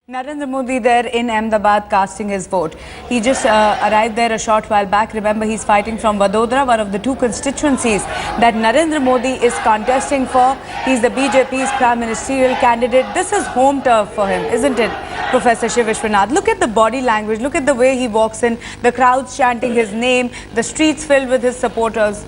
Narendra Modi there in Ahmedabad casting his vote. He just arrived there a short while back. Remember, he's fighting from Vadodara, one of the two constituencies that Narendra Modi is contesting for. He's the BJP's prime ministerial candidate. This is home turf for him, isn't it, Professor Shiv Vishwanath? Look at the body language. Look at the way he walks in. The crowds chanting his name. The streets filled with his supporters.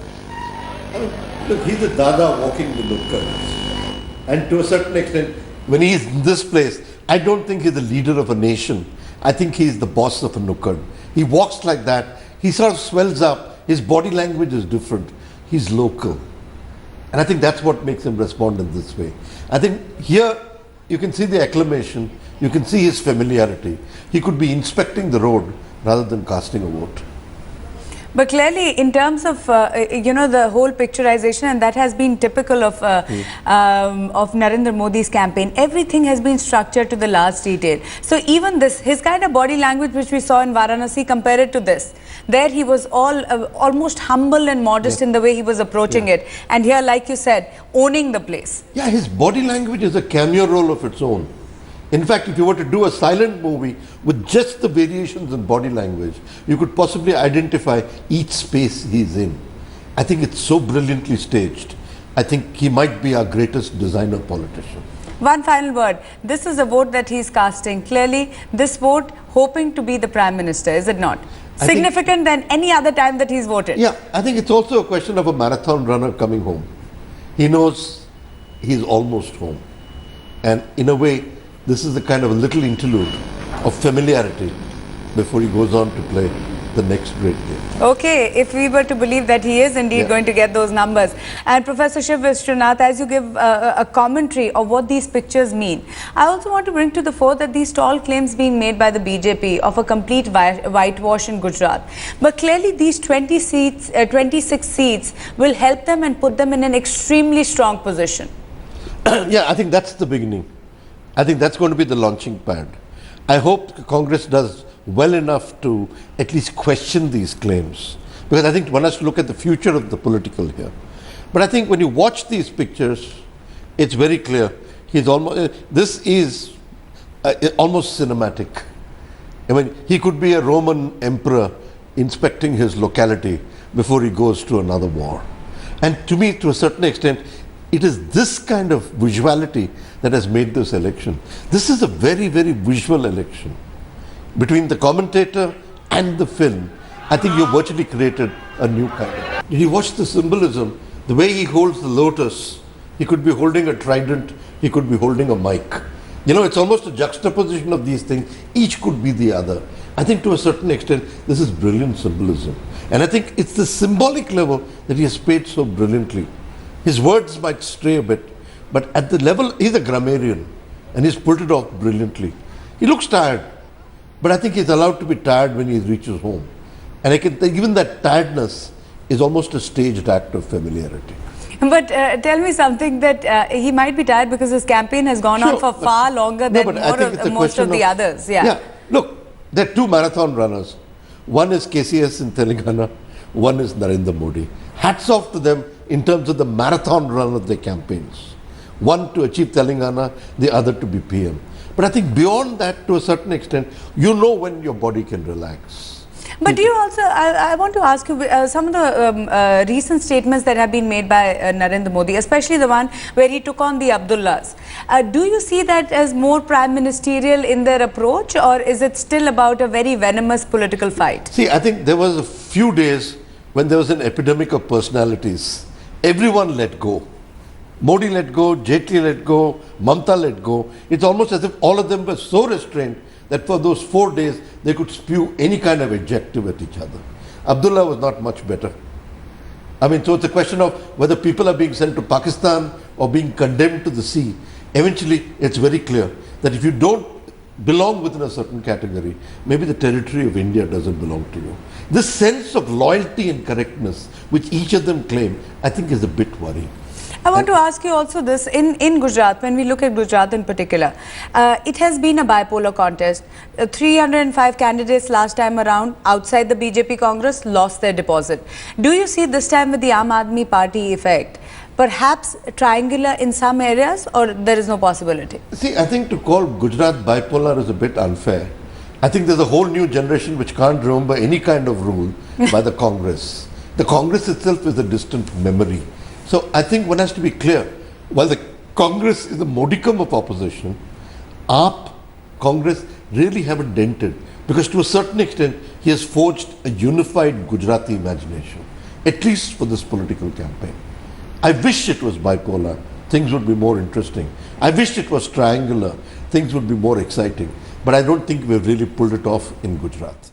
Look, he's a Dada walking the Nukkad. And to a certain extent, when he's in this place, I don't think he's the leader of a nation. I think he's the boss of a Nukkad. He walks like that. He sort of swells up. His body language is different. He's local. And I think that's what makes him respond in this way. I think here you can see the acclamation. You can see his familiarity. He could be inspecting the road rather than casting a vote. But clearly, in terms of the whole picturization, and that has been typical of Narendra Modi's campaign, everything has been structured to the last detail. So even this, his kind of body language which we saw in Varanasi, compare it to this. There he was almost humble and modest in the way he was approaching it. And here, like you said, owning the place. Yeah, his body language is a cameo role of its own. In fact, if you were to do a silent movie with just the variations in body language, you could possibly identify each space he's in. I think it's so brilliantly staged. I think he might be our greatest designer politician. One final word. This is a vote that he's casting. Clearly, this vote hoping to be the Prime Minister, is it not? Significant than any other time that he's voted. Yeah, I think it's also a question of a marathon runner coming home. He knows he's almost home. And in a way, this is a kind of a little interlude of familiarity before he goes on to play the next great game. Okay, if we were to believe that he is indeed going to get those numbers. And Professor Shiv Vishwanath, as you give a commentary of what these pictures mean, I also want to bring to the fore that these tall claims being made by the BJP of a complete whitewash in Gujarat. But clearly these 26 seats will help them and put them in an extremely strong position. Yeah, I think that's the beginning. I think that's going to be the launching pad. I hope Congress does well enough to at least question these claims, because I think one has to look at the future of the political here. But I think when you watch these pictures, it's very clear. This is almost cinematic. I mean, he could be a Roman emperor inspecting his locality before he goes to another war. And to me, to a certain extent, it is this kind of visuality that has made this election. This is a very, very visual election. Between the commentator and the film, I think you've virtually created a new kind of. Did you watch the symbolism? The way he holds the lotus, he could be holding a trident, he could be holding a mic. You know, it's almost a juxtaposition of these things. Each could be the other. I think to a certain extent, this is brilliant symbolism. And I think it's the symbolic level that he has played so brilliantly. His words might stray a bit, but at the level, he's a grammarian and he's pulled it off brilliantly. He looks tired, but I think he's allowed to be tired when he reaches home. And I can think even that tiredness is almost a staged act of familiarity. But tell me something, that he might be tired because his campaign has gone on for far longer than most of the others. Yeah. Look, there are two marathon runners. One is KCS in Telangana, one is Narendra Modi. Hats off to them in terms of the marathon run of their campaigns. One to achieve Telangana, the other to be PM. But I think beyond that, to a certain extent, you know when your body can relax. But do you also, I want to ask you, some of the recent statements that have been made by Narendra Modi, especially the one where he took on the Abdullahs. Do you see that as more prime ministerial in their approach, or is it still about a very venomous political fight? See, I think there was a few days when there was an epidemic of personalities. Everyone let go. Modi let go, Jaitley let go, Mamta let go. It's almost as if all of them were so restrained that for those 4 days they could spew any kind of adjective at each other. Abdullah was not much better. I mean, so it's a question of whether people are being sent to Pakistan or being condemned to the sea. Eventually, it's very clear that if you don't belong within a certain category, maybe the territory of India doesn't belong to you. This sense of loyalty and correctness which each of them claim, I think is a bit worrying. I want to ask you also this, in Gujarat, when we look at Gujarat in particular, it has been a bipolar contest. 305 candidates last time around outside the BJP Congress lost their deposit. Do you see this time with the Aam Aadmi Party effect, perhaps triangular in some areas, or there is no possibility? See, I think to call Gujarat bipolar is a bit unfair. I think there's a whole new generation which can't remember any kind of rule by the Congress. The Congress itself is a distant memory. So I think one has to be clear. While the Congress is a modicum of opposition, AAP, Congress really haven't dented, because to a certain extent he has forged a unified Gujarati imagination, at least for this political campaign. I wish it was bipolar, things would be more interesting. I wish it was triangular, things would be more exciting. But I don't think we've really pulled it off in Gujarat.